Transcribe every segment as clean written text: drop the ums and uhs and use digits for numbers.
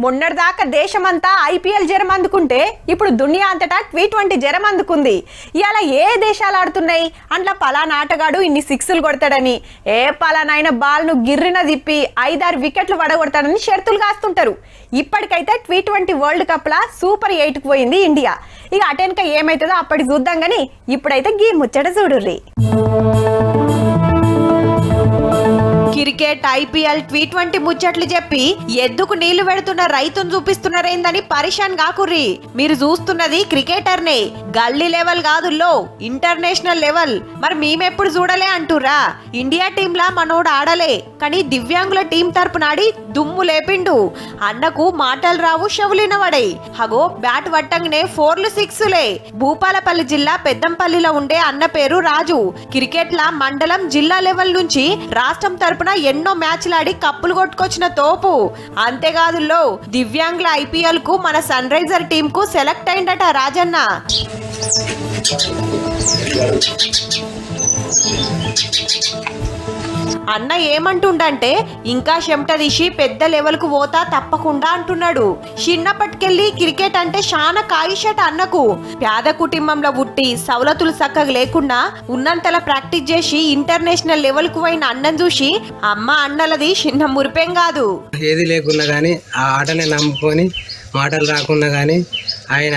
మొన్నటిదాకా దేశమంతా ఐపీఎల్ జ్వరం అందుకుంటే ఇప్పుడు దునియా అంతటా T20 జ్వరం అందుకుంది. ఇవాళ ఏ దేశాలు ఆడుతున్నాయి అంట్లా పలానా ఆటగాడు ఇన్ని సిక్స్లు కొడతాడని, ఏ పలానైన బాల్ను గిర్రిన తిప్పి 5-6 వికెట్లు పడగొడతాడని షరతులు కాస్తుంటారు. ఇప్పటికైతే T20 వరల్డ్ కప్ లా సూపర్ 8కు పోయింది ఇండియా. ఇక అటెన్క ఏమైతుందో అప్పటికి చూద్దాం గానీ ఇప్పుడైతే గీ ముచ్చట చూడుర్రి. క్రికెట్ ఐపీఎల్ T20 ముచ్చట్లు చెప్పి ఎద్దుకు నీళ్లు పెడుతున్న రైతును చూపిస్తున్నారేందని పరిశాన్ కాకుర్రి. మీరు చూస్తున్నది క్రికెటర్నే, గల్లీ లెవెల్ కాదు, లో ఇంటర్నేషనల్ లెవెల్. మరి మేమెప్పుడు చూడలే అంటురా? ఇండియా టీంలా మనోడు ఆడలే, కానీ దివ్యాంగుల టీం తరపున ఆడి దుమ్ము లేపిండు. అన్నకు మాటలు రావు, షవులినవడే. హగో బ్యాట్ పట్టంగానే 4లు 6లే. భూపాలపల్లి జిల్లా పెద్దంపల్లిలో ఉండే అన్న పేరు రాజు. క్రికెట్ లా మండలం జిల్లా లెవెల్ నుంచి రాష్ట్రం తరపున ఎన్నో మ్యాచ్లాడి కప్పులు కొట్టుకొచ్చిన తోపు. అంతేకాదు లో దివ్యాంగుల ఐపీఎల్ కు మన సన్ రైజర్ టీం కు సెలెక్ట్ అయిందట రాజన్న. అన్న ఏమంటుండంటే ఇంకా చెమట తీసి పెద్ద లెవెల్ కు పోతా తప్పకుండా అంటున్నాడు. చిన్నప్పటికెళ్ళి క్రికెట్ అంటే శానా కాయిషట అన్నకు. పేద కుటుంబంలో పుట్టి సవలతులు చక్కగా లేకుండా ఉన్నంతలా ప్రాక్టీస్ చేసి ఇంటర్నేషనల్ లెవెల్ కు పోయిన అన్నం చూసి అమ్మ అన్నలది చిన్న మురిపేం కాదు. ఏది లేకున్నా కానీ ఆ ఆటనే నమ్ముకొని మాటలు రాకున్నా కానీ ఆయన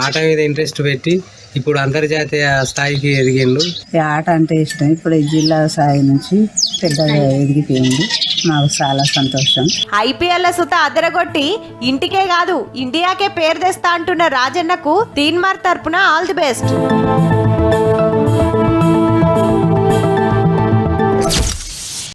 ఆట మీద ఇంట్రెస్ట్ పెట్టి ఇప్పుడు అంతర్జాతీయ స్థాయికి ఎదిగిండు. ఈ ఆట అంటే ఇష్టం. ఇప్పుడు జిల్లా స్థాయి నుంచి పెద్దగా ఎదిగిపోయింది. మాకు చాలా సంతోషం. ఐపీఎల్ సుత అదరగొట్టి ఇంటికే కాదు ఇండియాకే పేరు తెస్తా అంటున్న రాజన్నకు తీన్మార్ తరపున ఆల్ ది బెస్ట్.